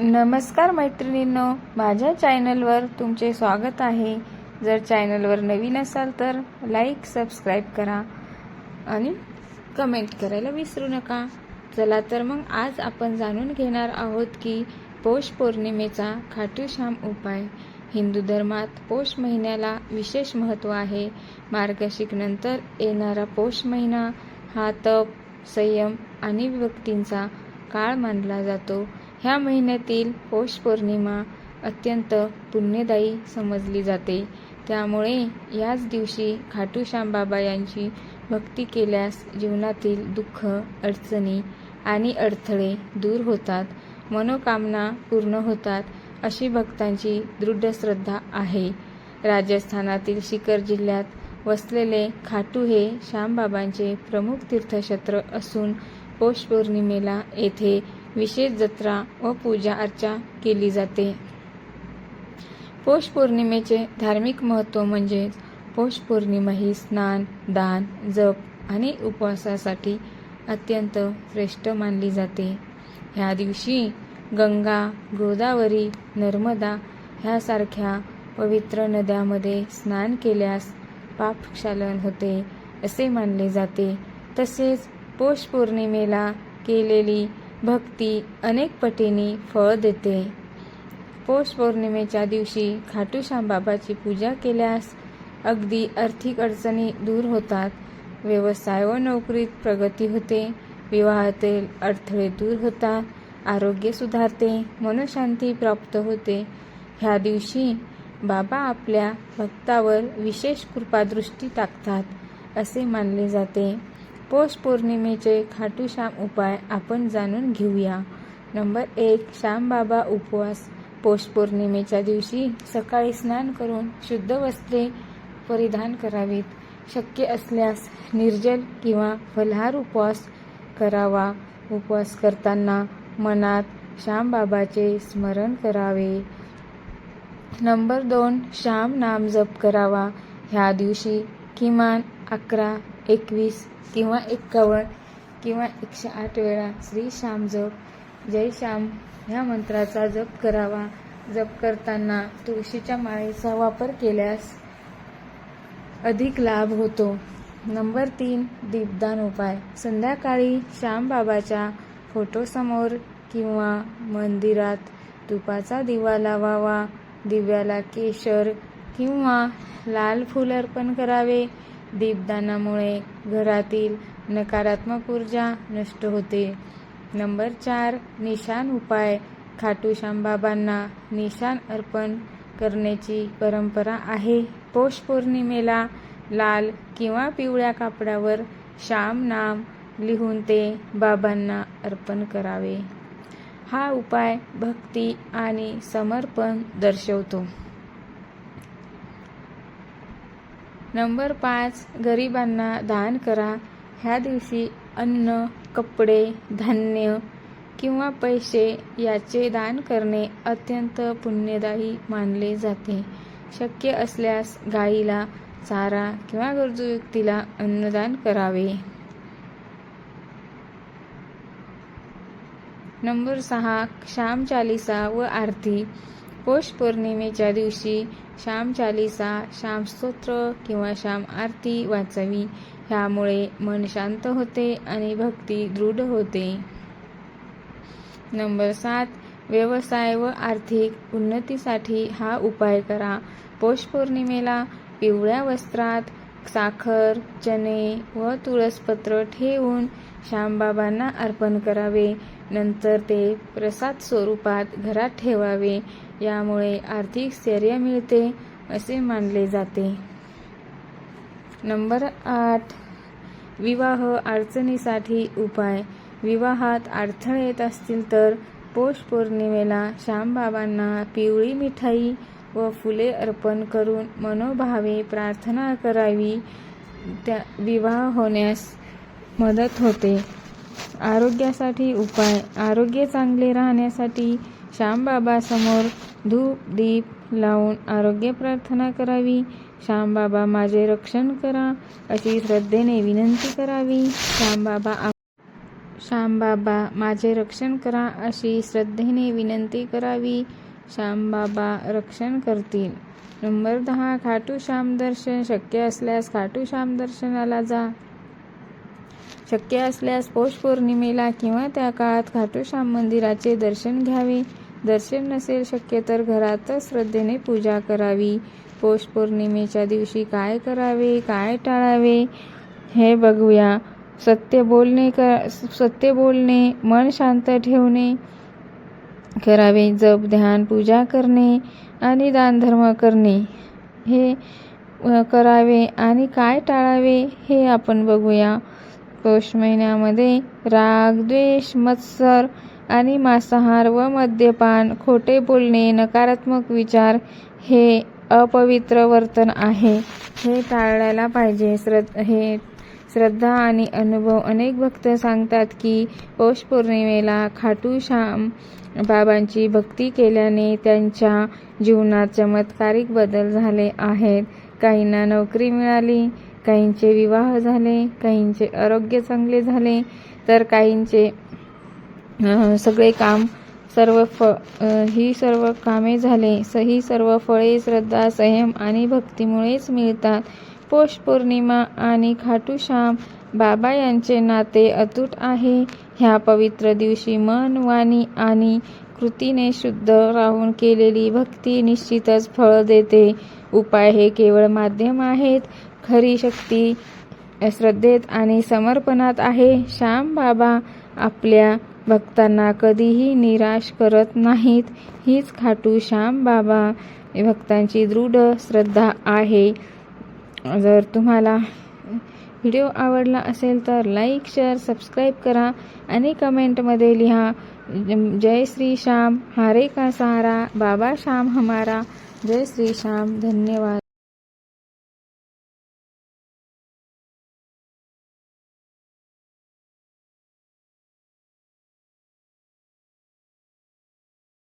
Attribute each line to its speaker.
Speaker 1: नमस्कार मैत्रिणींनो, माझ्या चॅनलवर तुमचे स्वागत आहे। जर चॅनलवर नवीन असाल तर लाईक सबस्क्राईब करा आणि कमेंट करायला विसरू नका। चला तर मग आज आपण जाणून घेणार आहोत की पौष पौर्णिमेचा खाटू श्याम उपाय। हिंदू धर्मात पौष महिन्याला विशेष महत्त्व आहे। मार्गशीर्ष नंतर येणारा पौष महिना हा तप, संयम आणि भक्तींचा काळ मानला जातो। ह्या महिन्यातील पौष पौर्णिमा अत्यंत पुण्यदायी समजली जाते। त्यामुळे याच दिवशी खाटू श्याम बाबा यांची भक्ती केल्यास जीवनातील दुःख, अडचणी आणि अडथळे दूर होतात, मनोकामना पूर्ण होतात, अशी भक्तांची दृढ श्रद्धा आहे। राजस्थानातील सीकर जिल्ह्यात वसलेले खाटू हे श्यामबाबांचे प्रमुख तीर्थक्षेत्र असून पौष पौर्णिमेला येथे विशेष जत्रा व पूजा अर्चा केली जाते। पौष पौर्णिमेचे धार्मिक महत्त्व म्हणजे पौष पौर्णिमा ही स्नान, दान, जप आणि उपवासासाठी अत्यंत श्रेष्ठ मानली जाते। ह्या दिवशी गंगा, गोदावरी, नर्मदा ह्यासारख्या पवित्र नद्यांमध्ये स्नान केल्यास पापक्षालन होते असे मानले जाते। तसेच पौष पौर्णिमेला केलेली भक्ती अनेक पटीने फळ देते। पौष पौर्णिमेच्या दिवशी खाटू श्याम बाबाची पूजा केल्यास अगदी आर्थिक अडचणी दूर होतात, व्यवसाय व नोकरीत प्रगती होते, विवाहातील अडथळे दूर होतात, आरोग्य सुधारते, मनोशांती प्राप्त होते। ह्या दिवशी बाबा आपल्या भक्तावर विशेष कृपादृष्टी टाकतात असे मानले जाते। पौष पौर्णिमेचे खाटू श्याम उपाय आपण जाणून घेऊया। नंबर 1, श्यामबाबा उपवास। पौष पौर्णिमेच्या दिवशी सकाळी स्नान करून शुद्ध वस्त्रे परिधान करावीत। शक्य असल्यास निर्जल किंवा फलाहार उपवास करावा। उपवास करताना मनात श्यामबाबाचे स्मरण करावे। नंबर 2, श्याम नाम जप करावा। ह्या दिवशी किमान 11, 21 किंवा 51 किंवा 108 वेळा श्री श्याम जप, जय श्याम ह्या मंत्राचा जप करावा। जप करताना तुळशीच्या माळेचा वापर केल्यास अधिक लाभ होतो। नंबर 3, दीपदान उपाय। संध्याकाळी श्यामबाबाच्या फोटोसमोर किंवा मंदिरात तुपाचा दिवा लावावा। दिव्याला केशर किंवा लाल फूल अर्पण करावे। दीपदानामुळे घरातील नकारात्मक ऊर्जा नष्ट होते। नंबर 4, निशाण उपाय। खाटू श्याम बाबांना निशाण अर्पण करण्याची परंपरा आहे। पौष पौर्णिमेला लाल किंवा पिवळ्या कापडावर श्याम नाम लिहून ते बाबांना अर्पण करावे। हा उपाय भक्ती आणि समर्पण दर्शवतो। नंबर 5, गरिबांना दान करा। ह्या दिवशी अन्न, कपडे, धान्य किंवा पैसे याचे दान करणे अत्यंत पुण्यदायी मानले जाते। शक्य असल्यास गायीला चारा किंवा गरजू व्यक्तीला अन्नदान करावे। नंबर 6, श्याम चालीसा व आरती। पौष पौर्णिमेच्या दिवशी श्याम चालीसा, श्याम स्तोत्र किंवा श्याम आरती वाचावी। ह्यामुळे मन शांत होते आणि भक्ती दृढ होते। नंबर 7, व्यवसाय व आर्थिक उन्नतीसाठी हा उपाय करा। पौष पौर्णिमेला पिवळ्या वस्त्रात साखर, चणे व तुळसपत्र ठेवून श्यामबाबांना अर्पण करावे। नंतर ते प्रसाद स्वरूपात घरात ठेवावे। यामुळे आर्थिक स्थैर्य मिळते असे मानले जाते। नंबर 8, विवाह अडचणीसाठी उपाय। विवाहात अडथळे येत असतील तर पौष पौर्णिमेला श्यामबाबांना पिवळी मिठाई व फुले अर्पण करून मनोभावे प्रार्थना करावी। त्या विवाह होण्यास मदत होते। आरोग्यासाठी उपाय। आरोग्य चांगले राहण्यासाठी श्यामबाबासमोर धूप दीप लावून आरोग्य प्रार्थना करावी। श्यामबाबा माझे रक्षण करा अशी श्रद्धेने विनंती करावी। श्यामबाबा श्याम बाबा माझे रक्षण करा अशी श्रद्धेने विनंती करावी. श्याम बाबा रक्षण करतील. नंबर 10 खाटू श्याम दर्शन. शक्य असल्यास खाटू श्याम दर्शनाला जा. शक्य असल्यास पौष पौर्णिमेला किंवा त्या काळात खाटू श्याम मंदिराचे दर्शन घ्यावे. दर्शन नसेल शक्य तर घरातच श्रद्धेने पूजा करावी. पौष पौर्णिमेच्या दिवशी काय करावे, काय टाळावे हे बघूया. सत्य बोलणे, मन शांत ठेवणे करावे. जप, ध्यान, पूजा करणे आणि दानधर्म करणे हे करावे. आणि काय टाळावे हे आपण बघूया. पौष महिन्यामध्ये राग, द्वेष, मत्सर आणि मांसाहार व मद्यपान, खोटे बोलणे, नकारात्मक विचार हे अपवित्र वर्तन आहे. हे टाळायला पाहिजे. हे श्रद्धा आणि अनुभव. अनेक भक्त सांगतात की पौष पौर्णिमेला खाटू श्याम बाबांची भक्ती केल्याने त्यांच्या जीवनात चमत्कारिक बदल झाले आहेत. काहींना नोकरी मिळाली, काहींचे विवाह झाले, काहींचे आरोग्य चांगले झाले, तर काहींचे सगळे काम ही सर्व कामे झाले. ही सर्व फळे श्रद्धा, संयम आणि भक्तीमुळेच मिळतात. पौष पौर्णिमा आणि खाटू श्याम बाबा यांचे नाते अतूट आहे. ह्या पवित्र दिवशी मन, वाणी आणि कृतीने शुद्ध राहून केलेली भक्ती निश्चितच फळ देते. उपाय हे केवळ माध्यम आहेत. खरी शक्ती श्रद्धेत आणि समर्पणात आहे. श्याम बाबा आपल्या भक्तांना कधीही निराश करत नाहीत. हीच खाटू श्याम बाबा भक्तांची दृढ श्रद्धा आहे. जर तुम्हाला व्हिडिओ आवडला असेल तर लाईक, शेअर, सबस्क्राईब करा आणि कमेंटमध्ये लिहा जय श्री श्याम, हारे का सहारा, बाबा श्याम हमारा. जय श्री श्याम. धन्यवाद.